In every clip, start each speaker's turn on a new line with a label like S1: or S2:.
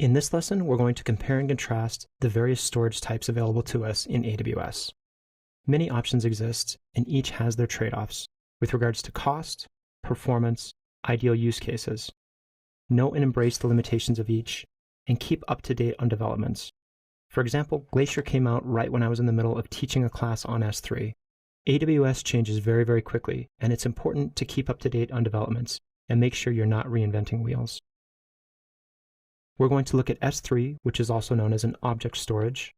S1: In this lesson, we're going to compare and contrast the various storage types available to us in AWS. Many options exist, and each has their trade-offs with regards to cost, performance, ideal use cases. Know and embrace the limitations of each, and keep up to date on developments. For example, Glacier came out right when I was in the middle of teaching a class on S3. AWS changes very, very quickly, and it's important to keep up to date on developments and make sure you're not reinventing wheels. We're going to look at S3, which is also known as an object storage.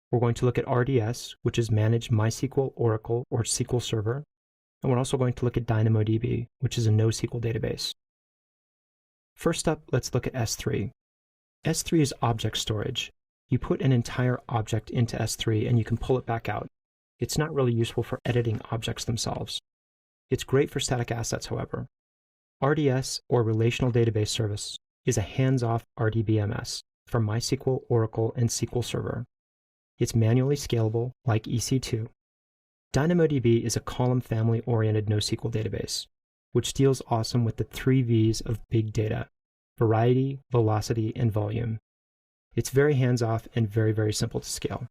S1: We're going to look at RDS, which is Managed MySQL, Oracle, or SQL Server. And we're also going to look at DynamoDB, which is a NoSQL database. First up, let's look at S3. S3 is object storage. You put an entire object into S3 and you can pull it back out. It's not really useful for editing objects themselves. It's great for static assets, however. RDS, or Relational Database Service, is a hands-off RDBMS for MySQL, Oracle, and SQL Server. It's manually scalable, like EC2. DynamoDB is a column family-oriented NoSQL database, which deals awesome with the 3 V's of big data: variety, velocity, and volume. It's very hands-off and very, very simple to scale.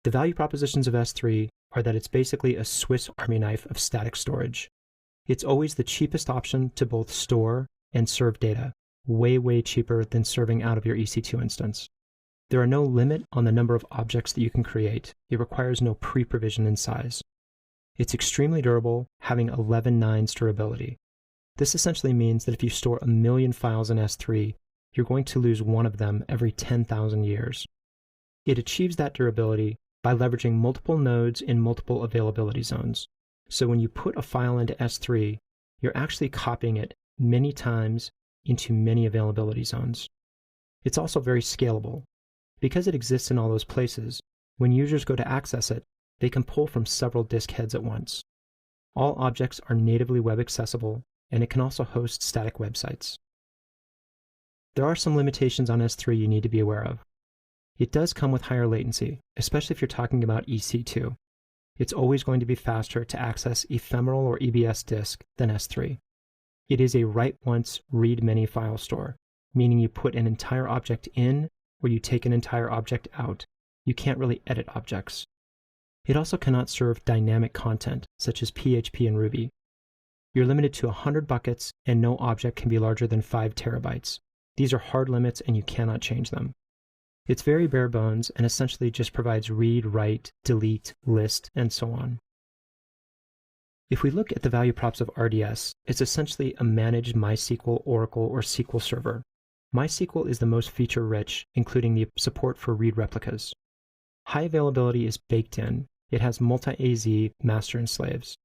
S1: The value propositions of S3 are that it's basically a Swiss Army knife of static storage. It's always the cheapest option to both store and serve data, way, way cheaper than serving out of your EC2 instance. There are no limit on the number of objects that you can create. It requires no pre-provision in size. It's extremely durable, having 11 nines durability. This essentially means that if you store 1 million files in S3, you're going to lose one of them every 10,000 years. It achieves that durability by leveraging multiple nodes in multiple availability zones. So when you put a file into S3, you're actually copying it many times into many availability zones. It's also very scalable. Because it exists in all those places, when users go to access it, they can pull from several disk heads at once. All objects are natively web accessible, and it can also host static websites. There are some limitations on S3 you need to be aware of. It does come with higher latency, especially if you're talking about EC2. It's always going to be faster to access ephemeral or EBS disk than S3. It is a write once, read many file store, meaning you put an entire object in or you take an entire object out. You can't really edit objects. It also cannot serve dynamic content, such as PHP and Ruby. You're limited to 100 buckets, and no object can be larger than 5 terabytes. These are hard limits, and you cannot change them. It's very bare bones and essentially just provides read, write, delete, list, and so on. If we look at the value props of RDS, it's essentially a managed MySQL, Oracle, or SQL Server. MySQL is the most feature-rich, including the support for read replicas. High availability is baked in. It has multi-AZ master and slaves.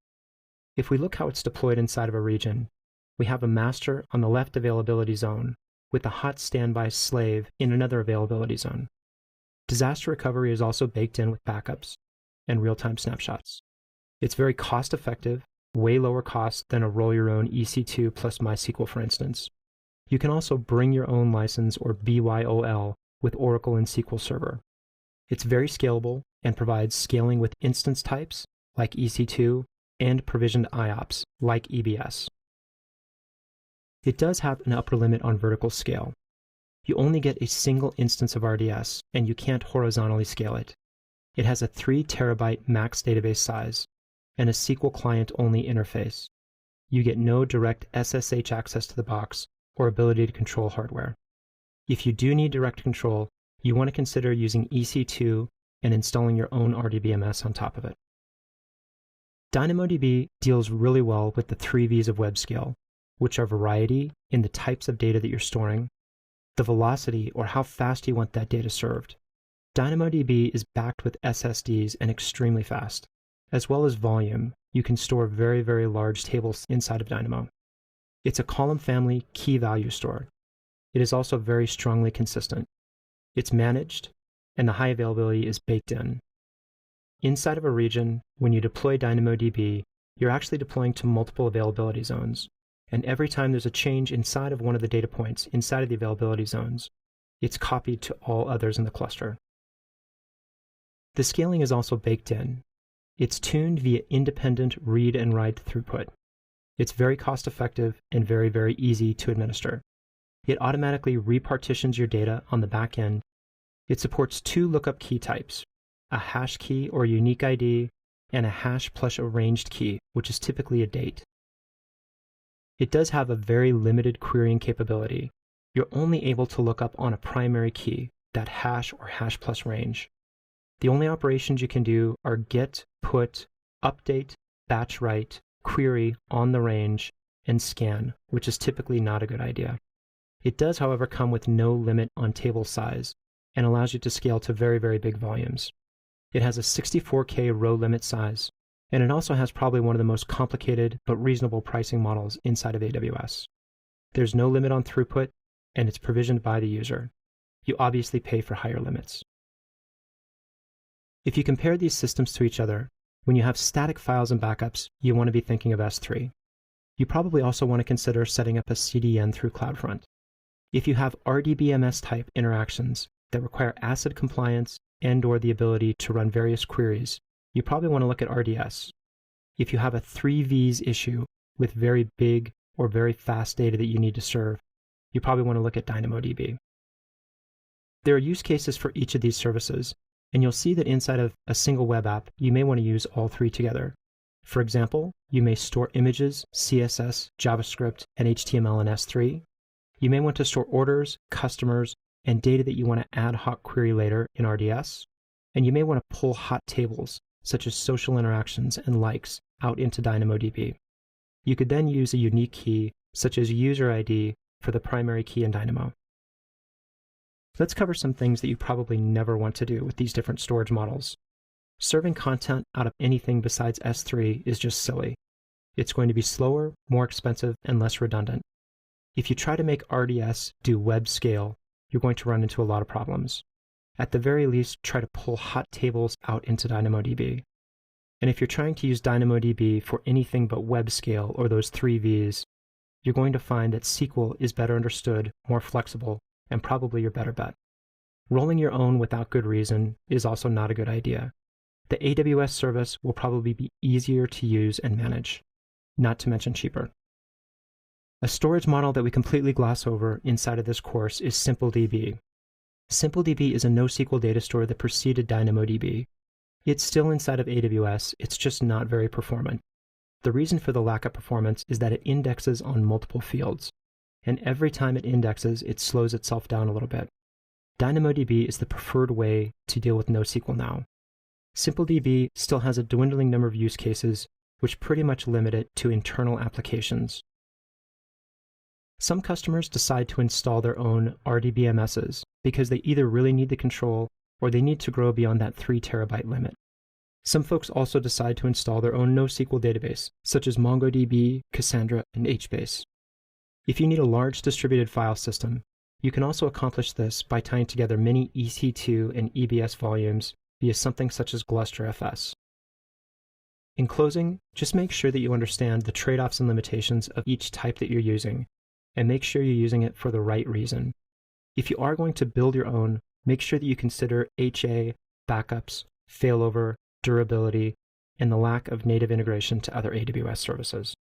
S1: If we look how it's deployed inside of a region, we have a master on the left availability zone with a hot standby slave in another availability zone. Disaster recovery is also baked in with backups and real-time snapshots. It's very cost-effective, way lower cost than a roll your own EC2 plus MySQL, for instance. You can also bring your own license or BYOL with Oracle and SQL Server. It's very scalable and provides scaling with instance types like EC2 and provisioned IOPS like EBS. It does have an upper limit on vertical scale. You only get a single instance of RDS, and you can't horizontally scale it. It has a 3 terabyte max database size and a SQL client-only interface. You get no direct SSH access to the box or ability to control hardware. If you do need direct control, you want to consider using EC2 and installing your own RDBMS on top of it. DynamoDB deals really well with the 3 V's of web scale, which are variety in the types of data that you're storing, the velocity or how fast you want that data served. DynamoDB is backed with SSDs and extremely fast, as well as volume. You can store very, very large tables inside of Dynamo. It's a column family key value store. It is also very strongly consistent. It's managed, and the high availability is baked in. Inside of a region, when you deploy DynamoDB, you're actually deploying to multiple availability zones. And every time there's a change inside of one of the data points inside of the availability zones, it's copied to all others in the cluster. The scaling is also baked in. It's tuned via independent read and write throughput. It's very cost-effective and very, very easy to administer. It automatically repartitions your data on the back end. It supports 2 lookup key types, a hash key or unique ID, and a hash plus a ranged key, which is typically a date. It does have a very limited querying capability. You're only able to look up on a primary key, that hash or hash plus range. The only operations you can do are get, put, update, batch write, query on the range, and scan, which is typically not a good idea. It does, however, come with no limit on table size and allows you to scale to very, very big volumes. It has a 64K row limit size, and it also has probably one of the most complicated but reasonable pricing models inside of AWS. There's no limit on throughput, and it's provisioned by the user. You obviously pay for higher limits. If you compare these systems to each other, when you have static files and backups, you want to be thinking of S3. You probably also want to consider setting up a CDN through CloudFront. If you have RDBMS type interactions that require ACID compliance and/or the ability to run various queries, you probably want to look at RDS. If you have a 3Vs issue with very big or very fast data that you need to serve, you probably want to look at DynamoDB. There are use cases for each of these services, and you'll see that inside of a single web app, you may want to use all 3 together. For example, you may store images, CSS, JavaScript, and HTML in S3. You may want to store orders, customers, and data that you want to ad hoc query later in RDS. And you may want to pull hot tables, such as social interactions and likes, out into DynamoDB. You could then use a unique key, such as user ID, for the primary key in Dynamo. Let's cover some things that you probably never want to do with these different storage models. Serving content out of anything besides S3 is just silly. It's going to be slower, more expensive, and less redundant. If you try to make RDS do web scale, you're going to run into a lot of problems. At the very least, try to pull hot tables out into DynamoDB. And if you're trying to use DynamoDB for anything but web scale or those 3Vs, you're going to find that SQL is better understood, more flexible, and probably your better bet. Rolling your own without good reason is also not a good idea. The AWS service will probably be easier to use and manage, not to mention cheaper. A storage model that we completely gloss over inside of this course is SimpleDB. SimpleDB is a NoSQL data store that preceded DynamoDB. It's still inside of AWS, it's just not very performant. The reason for the lack of performance is that it indexes on multiple fields, and every time it indexes, it slows itself down a little bit. DynamoDB is the preferred way to deal with NoSQL now. SimpleDB still has a dwindling number of use cases, which pretty much limit it to internal applications. Some customers decide to install their own RDBMSs because they either really need the control or they need to grow beyond that 3 terabyte limit. Some folks also decide to install their own NoSQL database, such as MongoDB, Cassandra, and HBase. If you need a large distributed file system, you can also accomplish this by tying together many EC2 and EBS volumes via something such as GlusterFS. In closing, just make sure that you understand the trade-offs and limitations of each type that you're using, and make sure you're using it for the right reason. If you are going to build your own, make sure that you consider HA, backups, failover, durability, and the lack of native integration to other AWS services.